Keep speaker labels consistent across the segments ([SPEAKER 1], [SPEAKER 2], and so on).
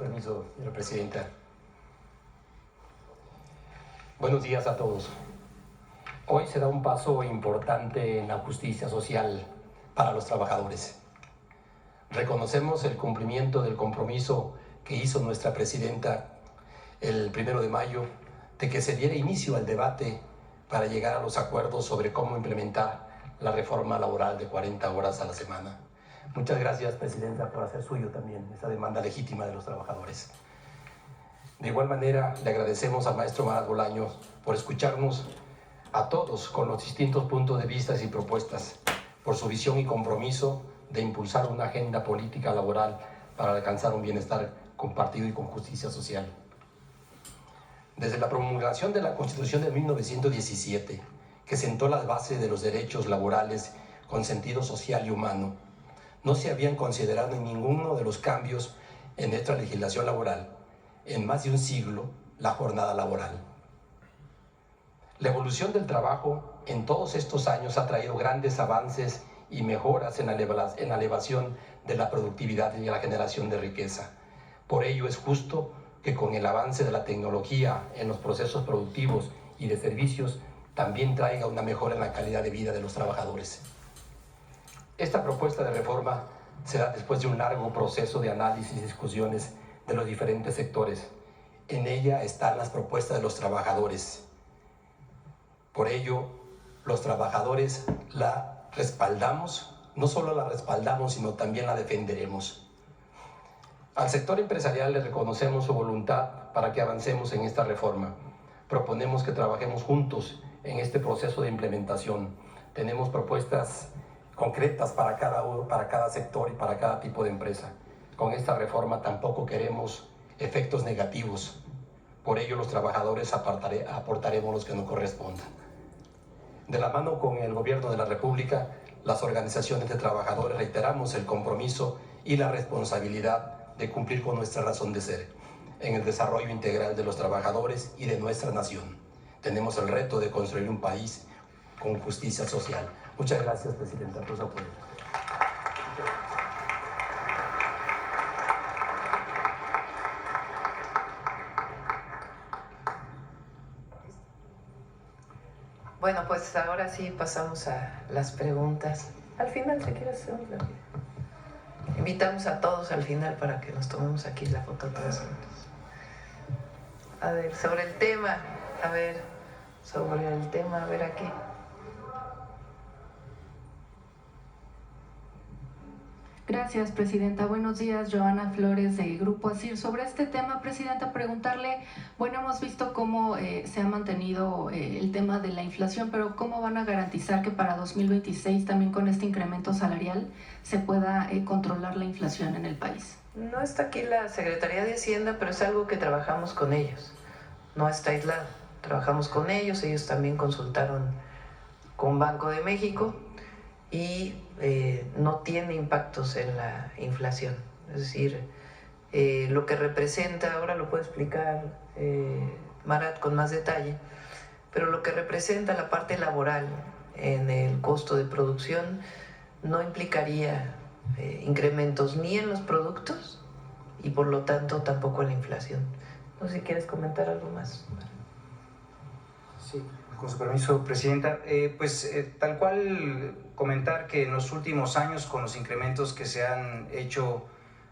[SPEAKER 1] permiso, señora presidenta. Buenos días a todos. Hoy se da un paso importante en la justicia social para los trabajadores. Reconocemos el cumplimiento del compromiso que hizo nuestra presidenta el 1 de mayo de que se diera inicio al debate para llegar a los acuerdos sobre cómo implementar la reforma laboral de 40 horas a la semana. Muchas gracias, presidenta, por hacer suyo también esa demanda legítima de los trabajadores. De igual manera, le agradecemos al maestro Marat Bolaños por escucharnos a todos con los distintos puntos de vista y propuestas, por su visión y compromiso de impulsar una agenda política laboral para alcanzar un bienestar compartido y con justicia social. Desde la promulgación de la Constitución de 1917, que sentó las bases de los derechos laborales con sentido social y humano, no se habían considerado en ninguno de los cambios en nuestra legislación laboral en más de un siglo la jornada laboral. La evolución del trabajo en todos estos años ha traído grandes avances y mejoras en la elevación de la productividad y la generación de riqueza. Por ello es justo que con el avance de la tecnología en los procesos productivos y de servicios también traiga una mejora en la calidad de vida de los trabajadores. Esta propuesta de reforma se da después de un largo proceso de análisis y discusiones de los diferentes sectores. En ella están las propuestas de los trabajadores. Por ello, los trabajadores la respaldamos, no solo la respaldamos, sino también la defenderemos. Al sector empresarial le reconocemos su voluntad para que avancemos en esta reforma. Proponemos que trabajemos juntos en este proceso de implementación. Tenemos propuestas concretas para cada sector y para cada tipo de empresa. Con esta reforma tampoco queremos efectos negativos. Por ello los trabajadores aportaremos los que nos correspondan. De la mano con el Gobierno de la República, las organizaciones de trabajadores reiteramos el compromiso y la responsabilidad de cumplir con nuestra razón de ser en el desarrollo integral de los trabajadores y de nuestra nación. Tenemos el reto de construir un país con justicia social. Muchas gracias, presidenta, por su apoyo.
[SPEAKER 2] Bueno, pues ahora sí pasamos a las preguntas. Al final, si quieres hacer una... Invitamos a todos al final para que nos tomemos aquí la foto todos juntos. A ver, sobre el tema, a ver aquí.
[SPEAKER 3] Gracias, presidenta. Buenos días, Joana Flores de Grupo ASIR. Sobre este tema, presidenta, preguntarle, bueno, hemos visto cómo se ha mantenido el tema de la inflación, pero ¿cómo van a garantizar que para 2026 también con este incremento salarial se pueda controlar la inflación en el país?
[SPEAKER 2] No está aquí la Secretaría de Hacienda, pero es algo que trabajamos con ellos. No está aislado. Trabajamos con ellos también consultaron con Banco de México y no tiene impactos en la inflación. Es decir, lo que representa, ahora lo puede explicar Marat con más detalle, pero lo que representa la parte laboral en el costo de producción no implicaría incrementos ni en los productos y por lo tanto tampoco en la inflación. No sé si quieres comentar algo más.
[SPEAKER 4] Sí, con su permiso, presidenta. Tal cual comentar que en los últimos años, con los incrementos que se han hecho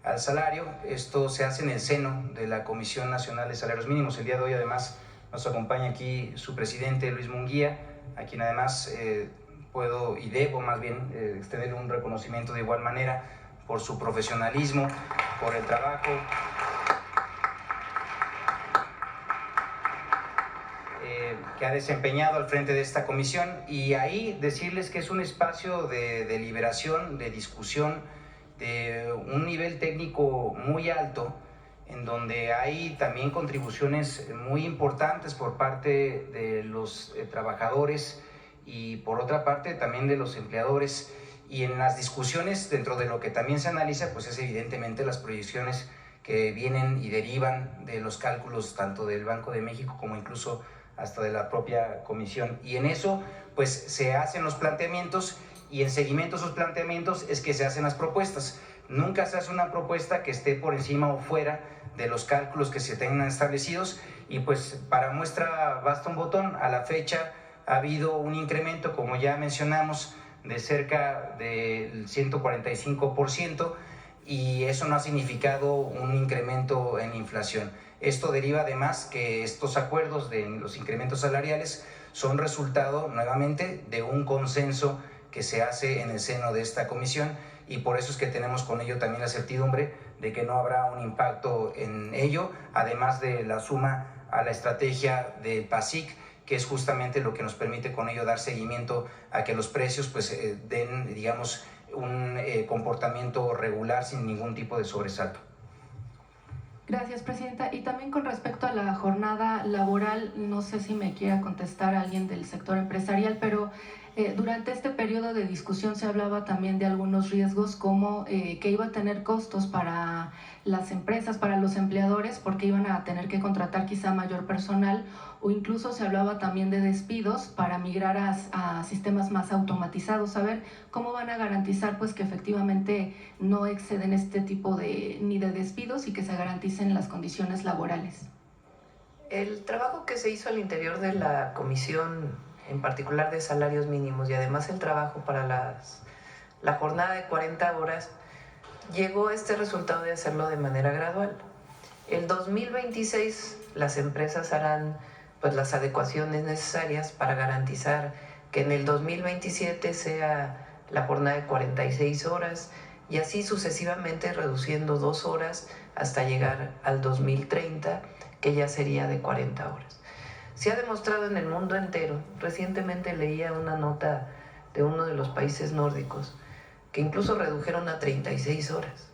[SPEAKER 4] al salario, esto se hace en el seno de la Comisión Nacional de Salarios Mínimos. El día de hoy, además, nos acompaña aquí su presidente, Luis Munguía, a quien además puedo y debo más bien extender un reconocimiento de igual manera por su profesionalismo, por el trabajo que ha desempeñado al frente de esta comisión, y ahí decirles que es un espacio de deliberación, de discusión, de un nivel técnico muy alto, en donde hay también contribuciones muy importantes por parte de los trabajadores y por otra parte también de los empleadores. Y en las discusiones, dentro de lo que también se analiza, pues es evidentemente las proyecciones que vienen y derivan de los cálculos tanto del Banco de México como incluso hasta de la propia comisión, y en eso pues se hacen los planteamientos, y en seguimiento a esos planteamientos es que se hacen las propuestas. Nunca se hace una propuesta que esté por encima o fuera de los cálculos que se tengan establecidos. Y pues para muestra basta un botón. A la fecha ha habido un incremento, como ya mencionamos, de cerca del 145%, y eso no ha significado un incremento en inflación. Esto deriva además que estos acuerdos de los incrementos salariales son resultado nuevamente de un consenso que se hace en el seno de esta comisión, y por eso es que tenemos con ello también la certidumbre de que no habrá un impacto en ello, además de la suma a la estrategia de PASIC, que es justamente lo que nos permite con ello dar seguimiento a que los precios pues den, digamos, un comportamiento regular sin ningún tipo de sobresalto.
[SPEAKER 3] Gracias, Presidenta. Y también con respecto a la jornada laboral, no sé si me quiera contestar alguien del sector empresarial, pero durante este periodo de discusión se hablaba también de algunos riesgos, como que iba a tener costos para las empresas, para los empleadores, porque iban a tener que contratar quizá mayor personal, o incluso se hablaba también de despidos para migrar a sistemas más automatizados. A ver cómo van a garantizar pues que efectivamente no exceden este tipo ni de despidos y que se garanticen las condiciones laborales.
[SPEAKER 2] El trabajo que se hizo al interior de la comisión, en particular de salarios mínimos, y además el trabajo para la jornada de 40 horas, llegó a este resultado de hacerlo de manera gradual. El 2026 las empresas harán pues las adecuaciones necesarias para garantizar que en el 2027 sea la jornada de 46 horas, y así sucesivamente reduciendo 2 horas hasta llegar al 2030, que ya sería de 40 horas. Se ha demostrado en el mundo entero. Recientemente leía una nota de uno de los países nórdicos que incluso redujeron a 36 horas,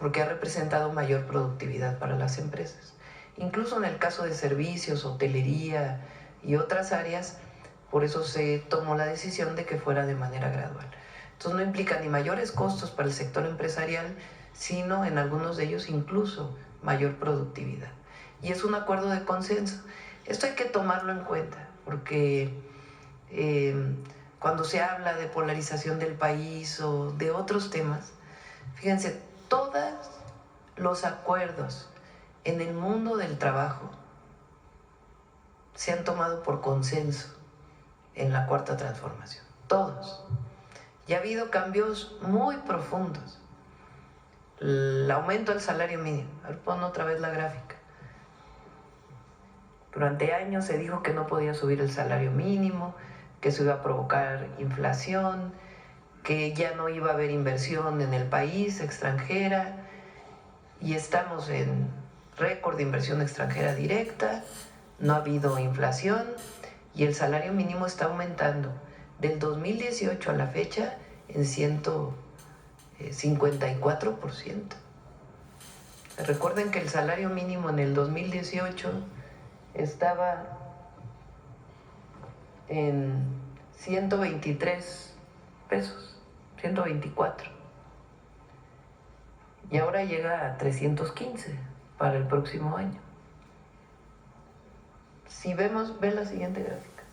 [SPEAKER 2] porque ha representado mayor productividad para las empresas. Incluso en el caso de servicios, hotelería y otras áreas, por eso se tomó la decisión de que fuera de manera gradual. Entonces no implica ni mayores costos para el sector empresarial, sino en algunos de ellos incluso mayor productividad. Y es un acuerdo de consenso. Esto hay que tomarlo en cuenta, porque cuando se habla de polarización del país o de otros temas, fíjense, todos los acuerdos en el mundo del trabajo se han tomado por consenso en la Cuarta Transformación, todos. Y ha habido cambios muy profundos. El aumento del salario mínimo. A ver, pon otra vez la gráfica. Durante años se dijo que no podía subir el salario mínimo, que eso iba a provocar inflación, que ya no iba a haber inversión en el país extranjera, y estamos en récord de inversión extranjera directa, no ha habido inflación y el salario mínimo está aumentando del 2018 a la fecha en 154%. Recuerden que el salario mínimo en el 2018 estaba en 123 pesos, 124. Y ahora llega a 315 para el próximo año. Si vemos, ve la siguiente gráfica.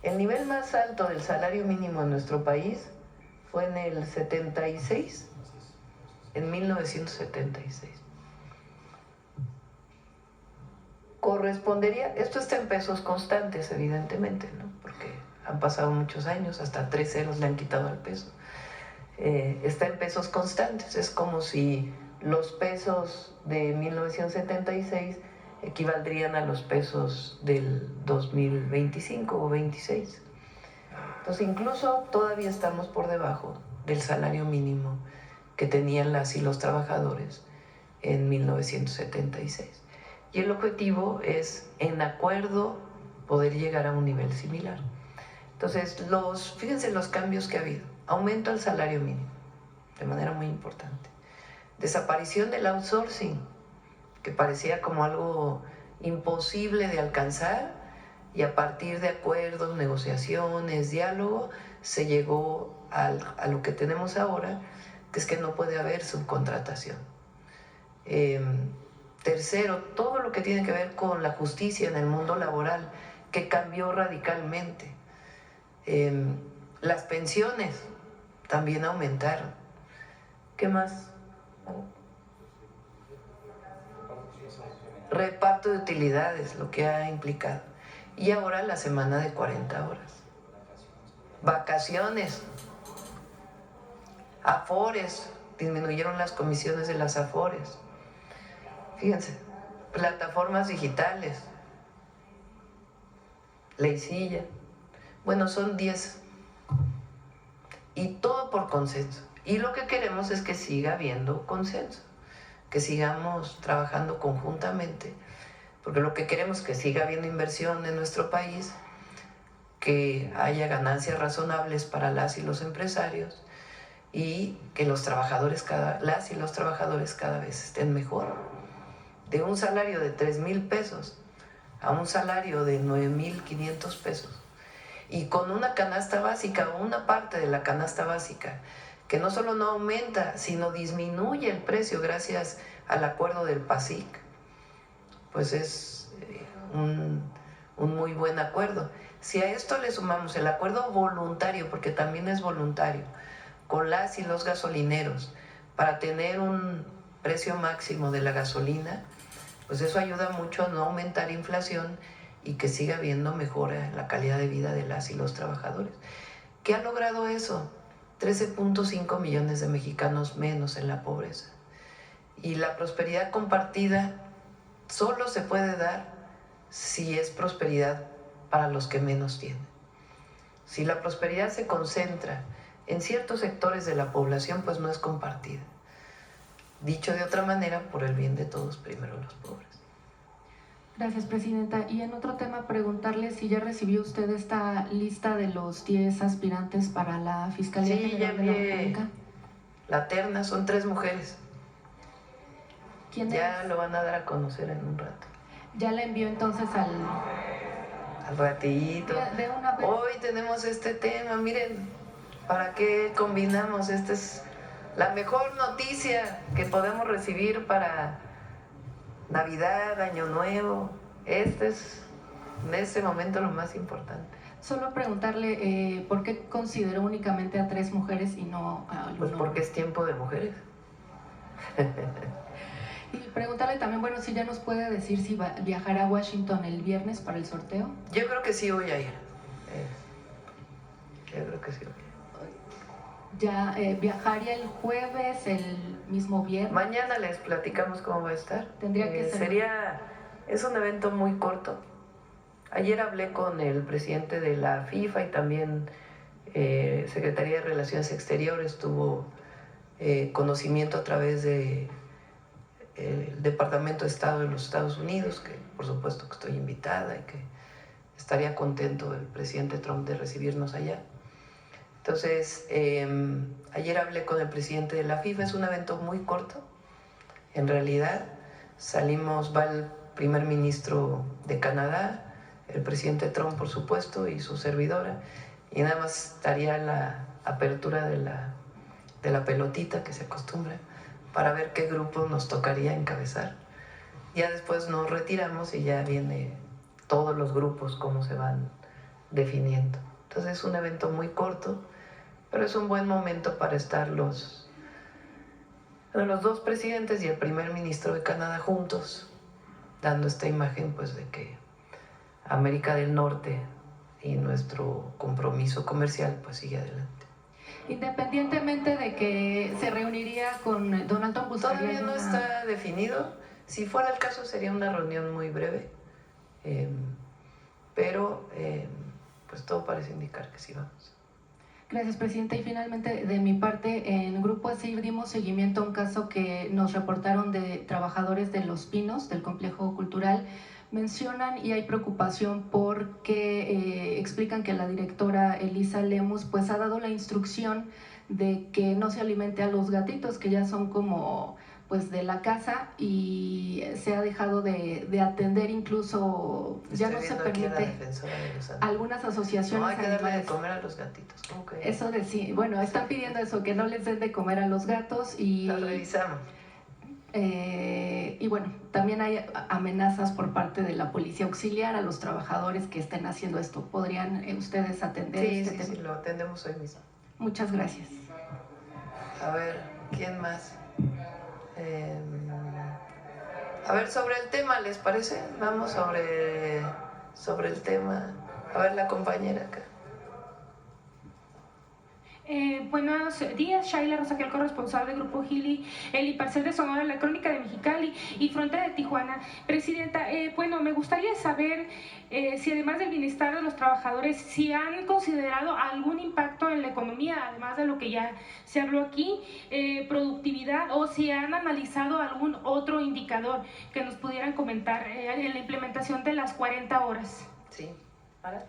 [SPEAKER 2] El nivel más alto del salario mínimo en nuestro país fue en el 76, en 1976. Correspondería, esto está en pesos constantes evidentemente, ¿no? Porque han pasado muchos años, hasta 3 ceros le han quitado al peso. Está en pesos constantes, es como si los pesos de 1976 equivaldrían a los pesos del 2025 o 26. Entonces incluso todavía estamos por debajo del salario mínimo que tenían las y los trabajadores en 1976. Y el objetivo es, en acuerdo, poder llegar a un nivel similar. Entonces, fíjense los cambios que ha habido. Aumento al salario mínimo, de manera muy importante. Desaparición del outsourcing, que parecía como algo imposible de alcanzar, y a partir de acuerdos, negociaciones, diálogo, se llegó a lo que tenemos ahora, que es que no puede haber subcontratación. Tercero, todo lo que tiene que ver con la justicia en el mundo laboral, que cambió radicalmente. Las pensiones también aumentaron. ¿Qué más? reparto de utilidades, lo que ha implicado. Y ahora la semana de 40 horas. Vacaciones, afores, disminuyeron las comisiones de las afores. Fíjense, plataformas digitales, Leycilla. Bueno, son 10. Y todo por consenso. Y lo que queremos es que siga habiendo consenso, que sigamos trabajando conjuntamente, porque lo que queremos es que siga habiendo inversión en nuestro país, que haya ganancias razonables para las y los empresarios y que los trabajadores las y los trabajadores cada vez estén mejor. De un salario de 3,000 pesos a un salario de 9,500 pesos. Y con una canasta básica o una parte de la canasta básica que no solo no aumenta, sino disminuye el precio gracias al acuerdo del PASIC, pues es un muy buen acuerdo. Si a esto le sumamos el acuerdo voluntario, porque también es voluntario, con las y los gasolineros, para tener un precio máximo de la gasolina, pues eso ayuda mucho a no aumentar inflación y que siga habiendo mejora en la calidad de vida de las y los trabajadores. ¿Qué ha logrado eso? 13.5 millones de mexicanos menos en la pobreza. Y la prosperidad compartida solo se puede dar si es prosperidad para los que menos tienen. Si la prosperidad se concentra en ciertos sectores de la población, pues no es compartida. Dicho de otra manera, por el bien de todos, primero los pobres.
[SPEAKER 3] Gracias, Presidenta. Y en otro tema, preguntarle si ya recibió usted esta lista de los 10 aspirantes para la Fiscalía General de la República.
[SPEAKER 2] La terna, son 3 mujeres.
[SPEAKER 3] ¿Quién
[SPEAKER 2] ya
[SPEAKER 3] es?
[SPEAKER 2] Lo van a dar a conocer en un rato.
[SPEAKER 3] Ya la envió entonces
[SPEAKER 2] al ratito.
[SPEAKER 3] De una vez.
[SPEAKER 2] Hoy tenemos este tema, miren, ¿para qué combinamos? Esta es la mejor noticia que podemos recibir para Navidad, Año Nuevo. Este es en este momento lo más importante.
[SPEAKER 3] Solo preguntarle por qué consideró únicamente a 3 mujeres y no a algún
[SPEAKER 2] Pues porque es tiempo de mujeres.
[SPEAKER 3] Y preguntarle también, bueno, si ya nos puede decir si viajará a Washington el viernes para el sorteo.
[SPEAKER 2] Yo creo que sí voy a ir. Yo creo que sí voy a ir.
[SPEAKER 3] Ya viajaría el jueves, el mismo viernes.
[SPEAKER 2] Mañana les platicamos cómo va a estar.
[SPEAKER 3] Tendría que ser.
[SPEAKER 2] Es un evento muy corto. Ayer hablé con el presidente de la FIFA y también Secretaría de Relaciones Exteriores tuvo conocimiento a través de el Departamento de Estado de los Estados Unidos, que por supuesto que estoy invitada y que estaría contento el presidente Trump de recibirnos allá. Entonces, ayer hablé con el presidente de la FIFA, es un evento muy corto, en realidad. Va el primer ministro de Canadá, el presidente Trump, por supuesto, y su servidora, y nada más estaría la apertura de la pelotita que se acostumbra, para ver qué grupo nos tocaría encabezar. Ya después nos retiramos y ya viene todos los grupos, cómo se van definiendo. Entonces es un evento muy corto, pero es un buen momento para estar los 2 presidentes y el primer ministro de Canadá juntos, dando esta imagen pues de que América del Norte y nuestro compromiso comercial pues sigue adelante.
[SPEAKER 3] Independientemente de que se reuniría con Donald Trump,
[SPEAKER 2] todavía no está definido. Si fuera el caso sería una reunión muy breve, pero pues todo parece indicar que sí vamos.
[SPEAKER 3] Gracias, Presidenta. Y finalmente, de mi parte, en Grupo ASIR dimos seguimiento a un caso que nos reportaron de trabajadores de Los Pinos, del Complejo Cultural. Mencionan y hay preocupación porque explican que la directora Elisa Lemus pues ha dado la instrucción de que no se alimente a los gatitos, que ya son como pues de la casa, y se ha dejado de atender, incluso ya no se permite. Algunas asociaciones
[SPEAKER 2] no hay que darle de comer a los gatitos. ¿Cómo que?
[SPEAKER 3] Eso bueno, están pidiendo eso, que no les den de comer a los gatos y
[SPEAKER 2] lo revisamos.
[SPEAKER 3] Y bueno, también hay amenazas por parte de la policía auxiliar a los trabajadores que estén haciendo esto. ¿Podrían ustedes atender este tema?
[SPEAKER 2] Sí, lo atendemos hoy mismo.
[SPEAKER 3] Muchas gracias.
[SPEAKER 2] A ver, ¿quién más? A ver, sobre el tema, ¿les parece? Vamos sobre el tema. A ver, la compañera acá.
[SPEAKER 5] Buenos días, Shaila Rosaquel, corresponsal del Grupo Gili, el Imparcial de Sonora, la Crónica de Mexicali y Frontera de Tijuana. Presidenta, me gustaría saber si además del bienestar de los trabajadores, si han considerado algún impacto en la economía, además de lo que ya se habló aquí, productividad, o si han analizado algún otro indicador que nos pudieran comentar en la implementación de las 40 horas.
[SPEAKER 2] Sí. ¿Para?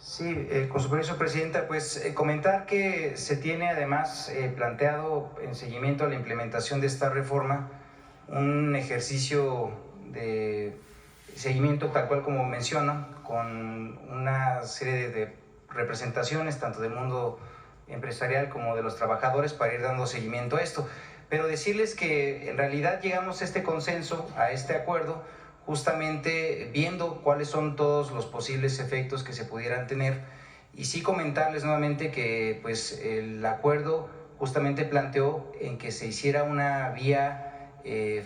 [SPEAKER 4] Sí, con su permiso, Presidenta, pues comentar que se tiene además planteado en seguimiento a la implementación de esta reforma un ejercicio de seguimiento tal cual como menciono, con una serie de representaciones tanto del mundo empresarial como de los trabajadores para ir dando seguimiento a esto. Pero decirles que en realidad llegamos a este consenso, a este acuerdo, justamente viendo cuáles son todos los posibles efectos que se pudieran tener, y sí comentarles nuevamente que pues el acuerdo justamente planteó en que se hiciera una vía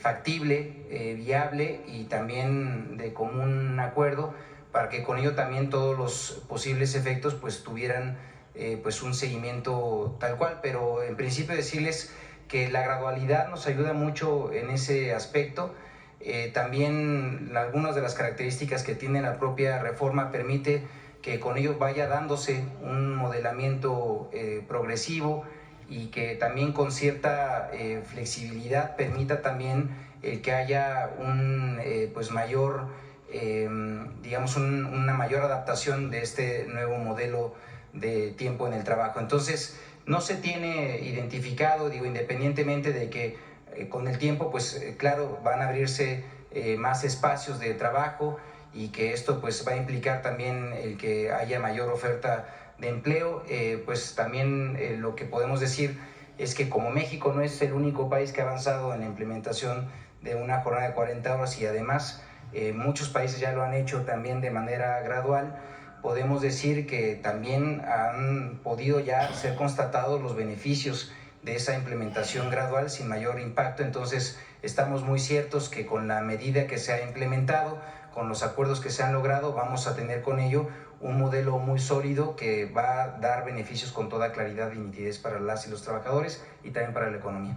[SPEAKER 4] factible, viable y también de común acuerdo, para que con ello también todos los posibles efectos pues tuvieran pues un seguimiento tal cual. Pero en principio decirles que la gradualidad nos ayuda mucho en ese aspecto. También algunas de las características que tiene la propia reforma permite que con ello vaya dándose un modelamiento progresivo, y que también con cierta flexibilidad permita también el que haya un pues mayor, digamos una mayor adaptación de este nuevo modelo de tiempo en el trabajo. Entonces no se tiene identificado, digo, independientemente de que con el tiempo, pues claro, van a abrirse más espacios de trabajo, y que esto pues va a implicar también el que haya mayor oferta de empleo. Pues también lo que podemos decir es que como México no es el único país que ha avanzado en la implementación de una jornada de 40 horas y además muchos países ya lo han hecho también de manera gradual, podemos decir que también han podido ya ser constatados los beneficios de esa implementación gradual sin mayor impacto. Entonces estamos muy ciertos que con la medida que se ha implementado, con los acuerdos que se han logrado, vamos a tener con ello un modelo muy sólido que va a dar beneficios con toda claridad y nitidez para las y los trabajadores y también para la economía.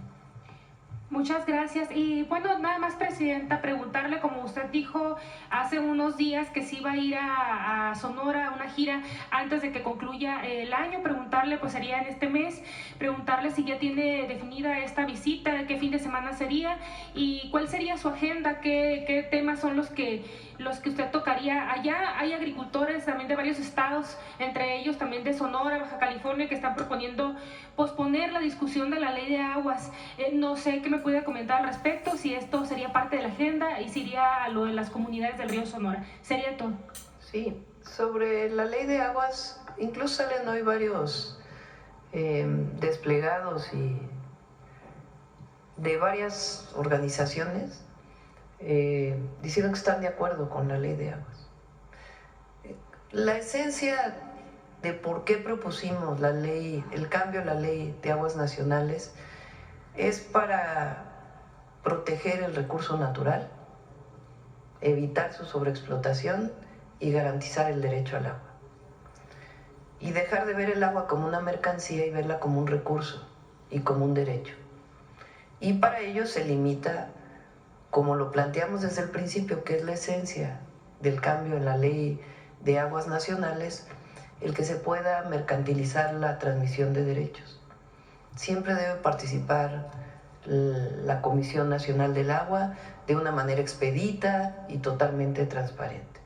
[SPEAKER 5] Muchas gracias. Y bueno, nada más, Presidenta, preguntarle, como usted dijo hace unos días que se iba a ir a Sonora a una gira antes de que concluya el año, preguntarle, pues sería en este mes, preguntarle si ya tiene definida esta visita, qué fin de semana sería y cuál sería su agenda, qué temas son los que usted tocaría. Allá hay agricultores también de varios estados, entre ellos también de Sonora, Baja California, que están proponiendo posponer la discusión de la ley de aguas. No sé qué me puede comentar al respecto, si esto sería parte de la agenda y si iría a lo de las comunidades del río Sonora. Sería todo.
[SPEAKER 2] Sí, sobre la ley de aguas, incluso salen hoy varios desplegados y de varias organizaciones diciendo que están de acuerdo con la ley de aguas. La esencia de por qué propusimos la ley, el cambio a la ley de aguas nacionales, es para proteger el recurso natural, evitar su sobreexplotación y garantizar el derecho al agua. Y dejar de ver el agua como una mercancía y verla como un recurso y como un derecho. Y para ello se limita, como lo planteamos desde el principio, que es la esencia del cambio en la ley de aguas nacionales, el que se pueda mercantilizar la transmisión de derechos. Siempre debe participar la Comisión Nacional del Agua de una manera expedita y totalmente transparente.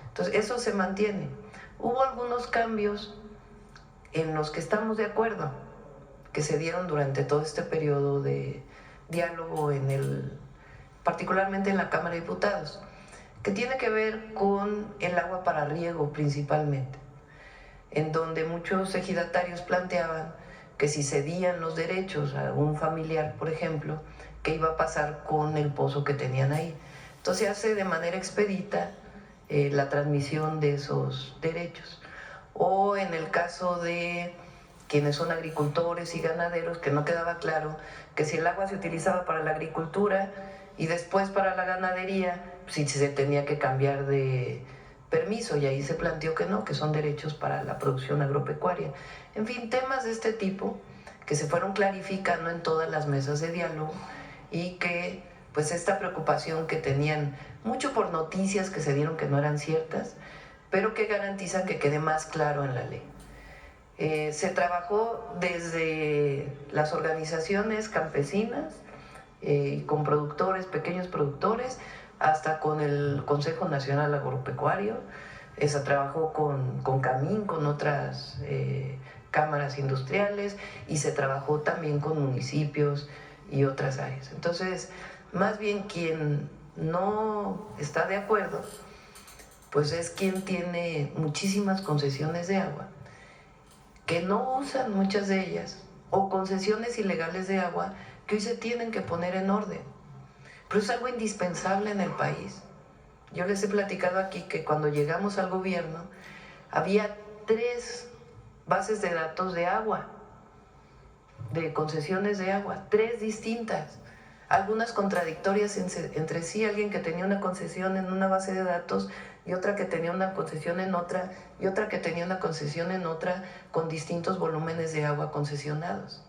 [SPEAKER 2] Entonces, eso se mantiene. Hubo algunos cambios en los que estamos de acuerdo, que se dieron durante todo este periodo de diálogo particularmente en la Cámara de Diputados, que tiene que ver con el agua para riego principalmente, en donde muchos ejidatarios planteaban que si cedían los derechos a un familiar, por ejemplo, ¿qué iba a pasar con el pozo que tenían ahí? Entonces se hace de manera expedita la transmisión de esos derechos. O en el caso de quienes son agricultores y ganaderos, que no quedaba claro que si el agua se utilizaba para la agricultura y después para la ganadería, si se tenía que cambiar de permiso, y ahí se planteó que no, que son derechos para la producción agropecuaria. En fin, temas de este tipo que se fueron clarificando en todas las mesas de diálogo y que pues esta preocupación que tenían mucho por noticias que se dieron que no eran ciertas, pero que garantizan que quede más claro en la ley. Se trabajó desde las organizaciones campesinas, con productores, pequeños productores, hasta con el Consejo Nacional Agropecuario. Se trabajó con CAMIN, con otras cámaras industriales, y se trabajó también con municipios y otras áreas. Entonces, más bien quien no está de acuerdo, pues es quien tiene muchísimas concesiones de agua, que no usan muchas de ellas, o concesiones ilegales de agua que hoy se tienen que poner en orden. Pero es algo indispensable en el país. Yo les he platicado aquí que cuando llegamos al gobierno había 3 bases de datos de agua, de concesiones de agua, 3 distintas, algunas contradictorias entre sí, alguien que tenía una concesión en una base de datos y otra que tenía una concesión en otra, y otra que tenía una concesión en otra, con distintos volúmenes de agua concesionados.